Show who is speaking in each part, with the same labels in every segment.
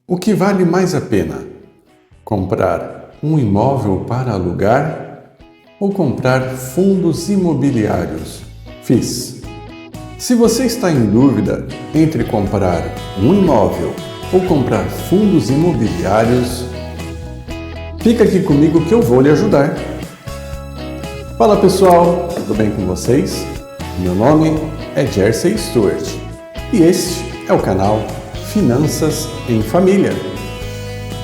Speaker 1: O que vale mais a pena? Comprar um imóvel para alugar ou comprar fundos imobiliários, FIIs? Se você está em dúvida entre comprar um imóvel ou comprar fundos imobiliários, fica aqui comigo que eu vou lhe ajudar. Fala pessoal, tudo bem com vocês? Meu nome é Jersey Stewart e este é o canal Finanças em Família.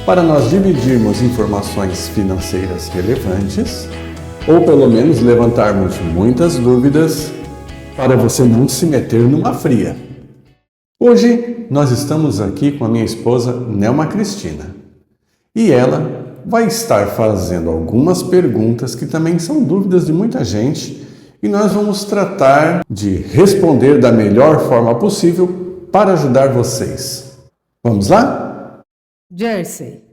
Speaker 1: Para nós dividirmos informações financeiras relevantes, ou pelo menos levantarmos muitas dúvidas, para você não se meter numa fria. Hoje nós estamos aqui com a minha esposa Nelma Cristina e ela vai estar fazendo algumas perguntas que também são dúvidas de muita gente e nós vamos tratar de responder da melhor forma possível para ajudar vocês. Vamos lá?
Speaker 2: Jersey,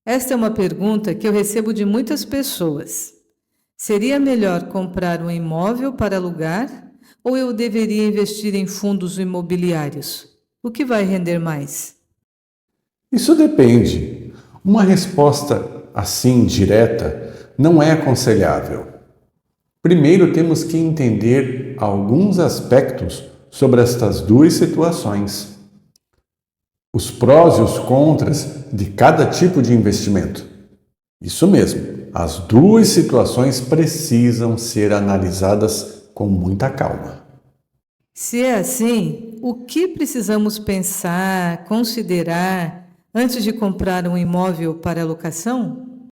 Speaker 2: esta é uma pergunta que eu recebo de muitas pessoas. Seria melhor comprar um imóvel para alugar ou eu deveria investir em fundos imobiliários? O que vai render mais?
Speaker 1: Isso depende. Uma resposta assim direta não é aconselhável. Primeiro temos que entender alguns aspectos sobre estas duas situações. Os prós e os contras de cada tipo de investimento. Isso mesmo, as duas situações precisam ser analisadas com muita calma.
Speaker 2: Se é assim, o que precisamos pensar, considerar antes de comprar um imóvel para locação?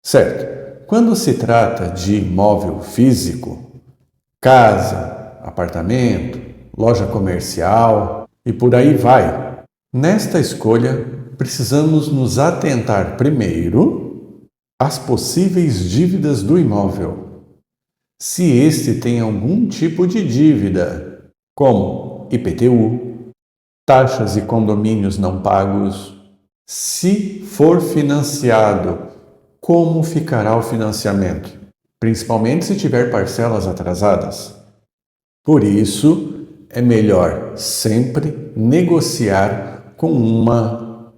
Speaker 1: Certo. Quando se trata de imóvel físico, casa, apartamento, loja comercial e por aí vai, nesta escolha precisamos nos atentar primeiro às possíveis dívidas do imóvel. Se este tem algum tipo de dívida, como IPTU, taxas e condomínios não pagos, se for financiado, como ficará o financiamento, principalmente se tiver parcelas atrasadas. Por isso, é melhor sempre negociar com uma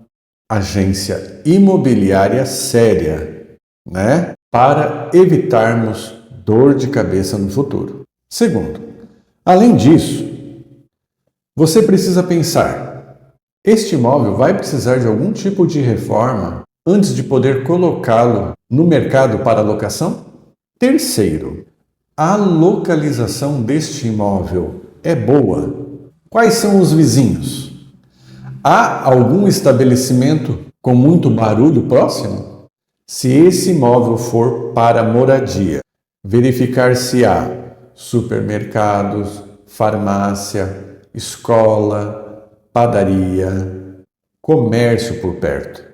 Speaker 1: agência imobiliária séria, para evitarmos dor de cabeça no futuro. Segundo, além disso, você precisa pensar: este imóvel vai precisar de algum tipo de reforma antes de poder colocá-lo no mercado para locação? Terceiro, a localização deste imóvel é boa? Quais são os vizinhos? Há algum estabelecimento com muito barulho próximo? Se esse imóvel for para moradia, verificar se há supermercados, farmácia, escola, padaria, comércio por perto,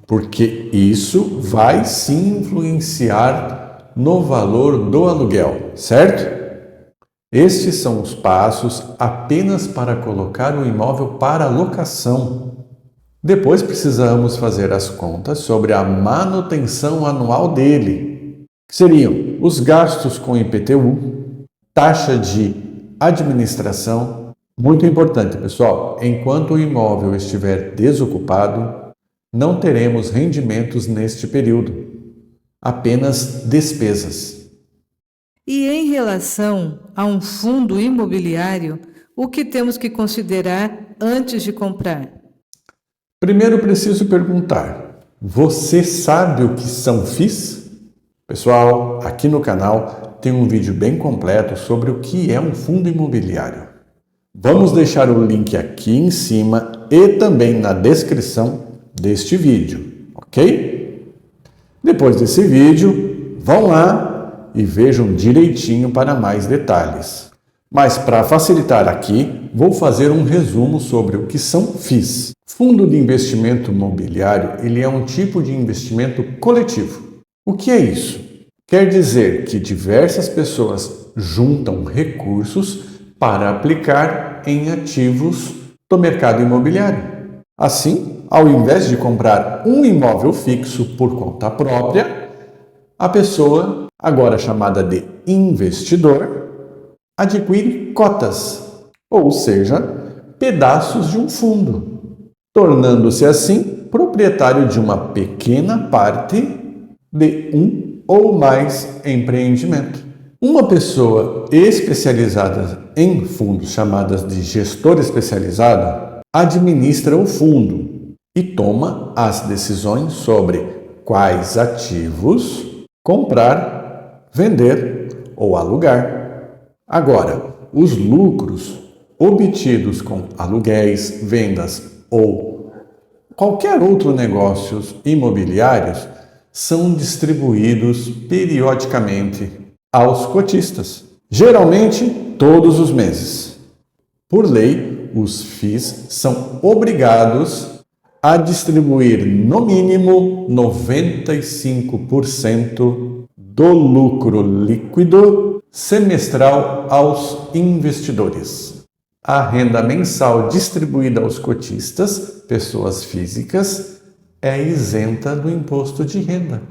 Speaker 1: porque isso vai sim influenciar no valor do aluguel, certo? Estes são os passos apenas para colocar o imóvel para locação. Depois precisamos fazer as contas sobre a manutenção anual dele, que seriam os gastos com IPTU, taxa de administração. Muito importante, pessoal, enquanto o imóvel estiver desocupado, não teremos rendimentos neste período, apenas despesas.
Speaker 2: E em relação a um fundo imobiliário, o que temos que considerar antes de comprar?
Speaker 1: Primeiro preciso perguntar: você sabe o que são FIIs? Pessoal, aqui no canal tem um vídeo bem completo sobre o que é um fundo imobiliário. Vamos deixar o link aqui em cima e também na descrição deste vídeo, ok? Depois desse vídeo, vão lá e vejam direitinho para mais detalhes. Mas para facilitar aqui, vou fazer um resumo sobre o que são FIIs. Fundo de investimento imobiliário, ele é um tipo de investimento coletivo. O que é isso? Quer dizer que diversas pessoas juntam recursos para aplicar em ativos do mercado imobiliário. Assim, ao invés de comprar um imóvel fixo por conta própria, a pessoa, agora chamada de investidor, adquire cotas, ou seja, pedaços de um fundo. tornando-se assim proprietário de uma pequena parte de um ou mais empreendimentos. Uma pessoa especializada em fundos, chamadas de gestor especializado, administra o fundo e toma as decisões sobre quais ativos comprar, vender ou alugar. Agora, os lucros obtidos com aluguéis, vendas ou qualquer outro negócio imobiliários são distribuídos periodicamente aos cotistas, geralmente todos os meses. Por lei, os FIIs são obrigados a distribuir no mínimo 95% do lucro líquido semestral aos investidores. A renda mensal distribuída aos cotistas, pessoas físicas, é isenta do imposto de renda.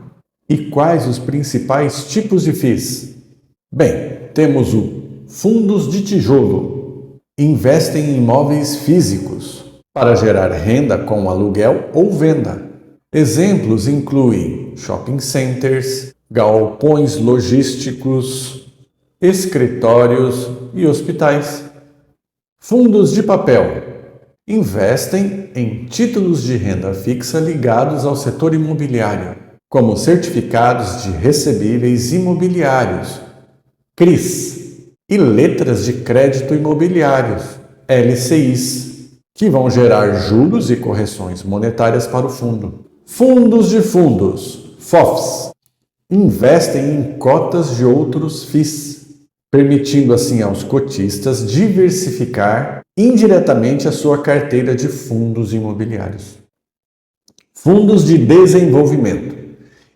Speaker 1: E quais os principais tipos de FIIs? Bem, temos o fundos de tijolo. Investem em imóveis físicos para gerar renda com aluguel ou venda. Exemplos incluem shopping centers, galpões logísticos, escritórios e hospitais. Fundos de papel. Investem em títulos de renda fixa ligados ao setor imobiliário, como certificados de recebíveis imobiliários, CRIs, e letras de crédito imobiliários, LCIs, que vão gerar juros e correções monetárias para o fundo. Fundos de fundos, FOFs, investem em cotas de outros FIIs, permitindo assim aos cotistas diversificar indiretamente a sua carteira de fundos imobiliários. Fundos de desenvolvimento.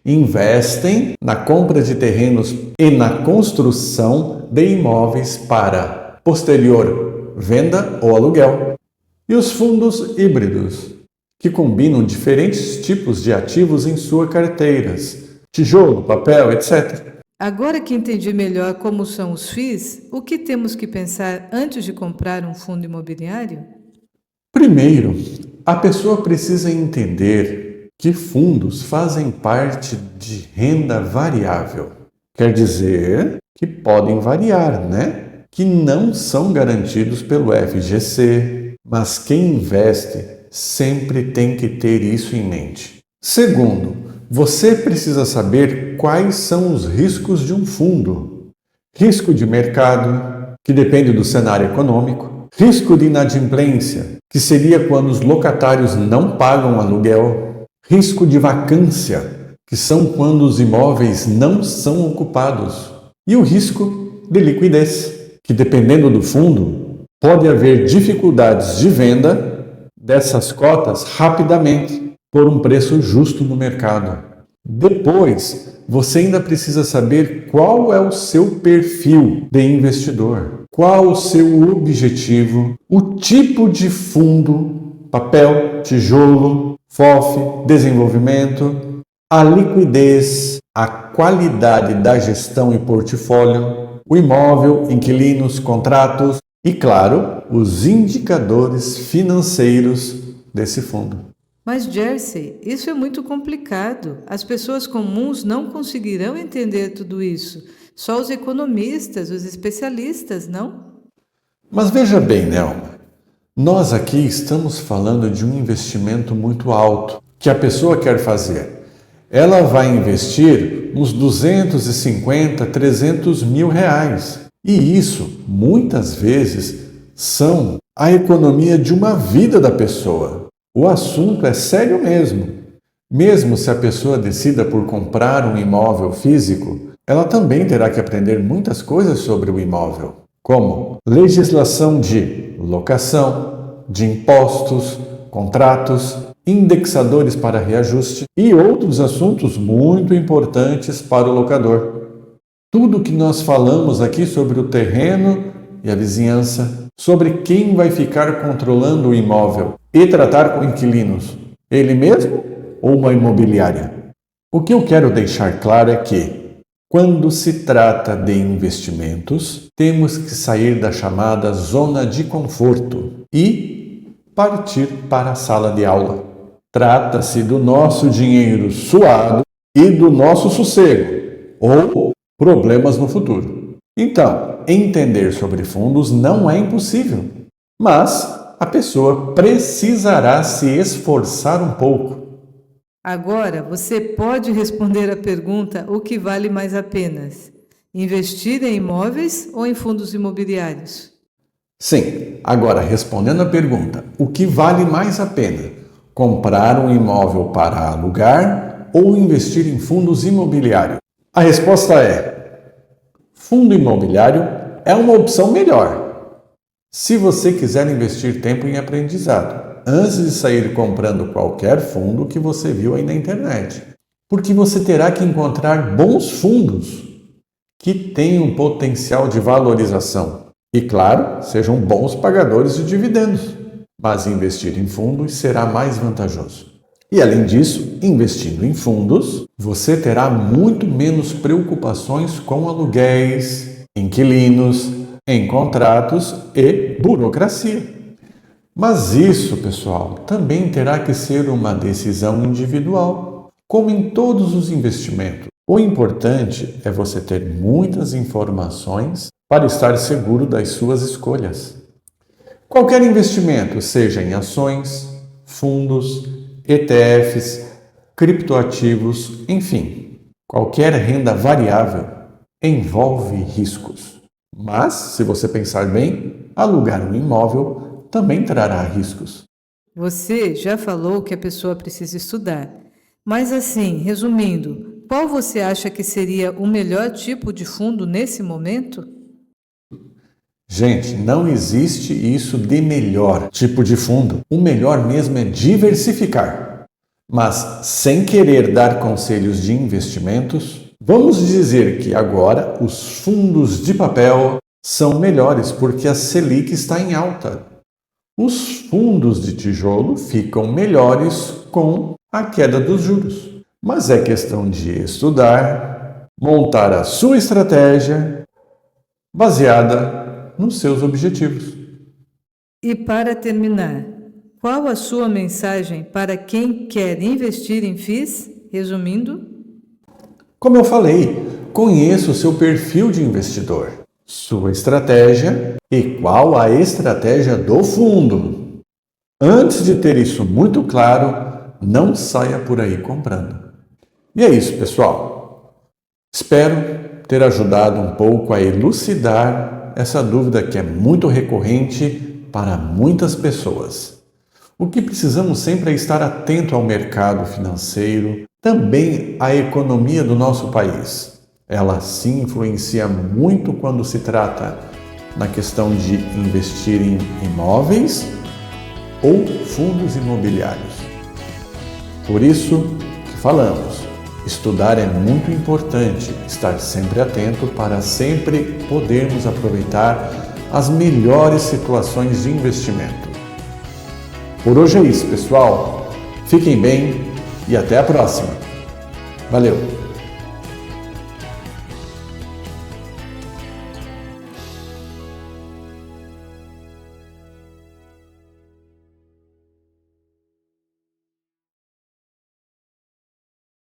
Speaker 1: Investem na compra de terrenos e na construção de imóveis para posterior venda ou aluguel. E os fundos híbridos, que combinam diferentes tipos de ativos em suas carteiras, tijolo, papel, etc.
Speaker 2: Agora que entendi melhor como são os FIIs, o que temos que pensar antes de comprar um fundo imobiliário?
Speaker 1: Primeiro, a pessoa precisa entender que fundos fazem parte de renda variável. Quer dizer que podem variar, né? Que não são garantidos pelo FGC, mas quem investe sempre tem que ter isso em mente. Segundo, você precisa saber quais são os riscos de um fundo. Risco de mercado, que depende do cenário econômico. Risco de inadimplência, que seria quando os locatários não pagam aluguel. Risco de vacância, que são quando os imóveis não são ocupados. E o risco de liquidez, que dependendo do fundo, pode haver dificuldades de venda dessas cotas rapidamente, por um preço justo no mercado. Depois, você ainda precisa saber qual é o seu perfil de investidor, qual o seu objetivo, o tipo de fundo, papel, tijolo, FOF, desenvolvimento, a liquidez, a qualidade da gestão e portfólio, o imóvel, inquilinos, contratos e, claro, os indicadores financeiros desse fundo.
Speaker 2: Mas, Jersey, isso é muito complicado. As pessoas comuns não conseguirão entender tudo isso. Só os economistas, os especialistas, não?
Speaker 1: Mas veja bem, Nelma, nós aqui estamos falando de um investimento muito alto que a pessoa quer fazer. Ela vai investir uns 250, 300 mil reais. E isso, muitas vezes, são a economia de uma vida da pessoa. O assunto é sério mesmo. Mesmo se a pessoa decida por comprar um imóvel físico, ela também terá que aprender muitas coisas sobre o imóvel, como legislação de locação, de impostos, contratos, indexadores para reajuste e outros assuntos muito importantes para o locador. Tudo que nós falamos aqui sobre o terreno e a vizinhança, sobre quem vai ficar controlando o imóvel e tratar com inquilinos, ele mesmo ou uma imobiliária? O que eu quero deixar claro é que, quando se trata de investimentos, temos que sair da chamada zona de conforto e partir para a sala de aula. Trata-se do nosso dinheiro suado e do nosso sossego, ou problemas no futuro. Então, entender sobre fundos não é impossível, mas a pessoa precisará se esforçar um pouco.
Speaker 2: Agora, você pode responder a pergunta: o que vale mais a pena? Investir em imóveis ou em fundos imobiliários?
Speaker 1: Sim, agora respondendo a pergunta: o que vale mais a pena? Comprar um imóvel para alugar ou investir em fundos imobiliários? A resposta é: fundo imobiliário é uma opção melhor. Se você quiser investir tempo em aprendizado, antes de sair comprando qualquer fundo que você viu aí na internet. Porque você terá que encontrar bons fundos que tenham potencial de valorização. E, claro, sejam bons pagadores de dividendos. Mas investir em fundos será mais vantajoso. E, além disso, investindo em fundos, você terá muito menos preocupações com aluguéis, inquilinos, em contratos e burocracia. Mas isso, pessoal, também terá que ser uma decisão individual, como em todos os investimentos. O importante é você ter muitas informações para estar seguro das suas escolhas. Qualquer investimento, seja em ações, fundos, ETFs, criptoativos, enfim, qualquer renda variável envolve riscos. Mas, se você pensar bem, alugar um imóvel também trará riscos.
Speaker 2: Você já falou que a pessoa precisa estudar. Mas assim, resumindo, qual você acha que seria o melhor tipo de fundo nesse momento?
Speaker 1: Gente, não existe isso de melhor tipo de fundo. O melhor mesmo é diversificar. Mas, sem querer dar conselhos de investimentos, vamos dizer que agora os fundos de papel são melhores porque a Selic está em alta. Os fundos de tijolo ficam melhores com a queda dos juros. Mas é questão de estudar, montar a sua estratégia baseada nos seus objetivos.
Speaker 2: E para terminar, qual a sua mensagem para quem quer investir em FIIs? Resumindo,
Speaker 1: Como eu falei, conheça o seu perfil de investidor, sua estratégia e qual a estratégia do fundo. Antes de ter isso muito claro, não saia por aí comprando. E é isso, pessoal. Espero ter ajudado um pouco a elucidar essa dúvida que é muito recorrente para muitas pessoas. O que precisamos sempre é estar atento ao mercado financeiro, também à economia do nosso país. Ela sim influencia muito quando se trata na questão de investir em imóveis ou fundos imobiliários. Por isso que falamos, estudar é muito importante, estar sempre atento para sempre podermos aproveitar as melhores situações de investimento. Por hoje é isso, pessoal. Fiquem bem e até a próxima. Valeu!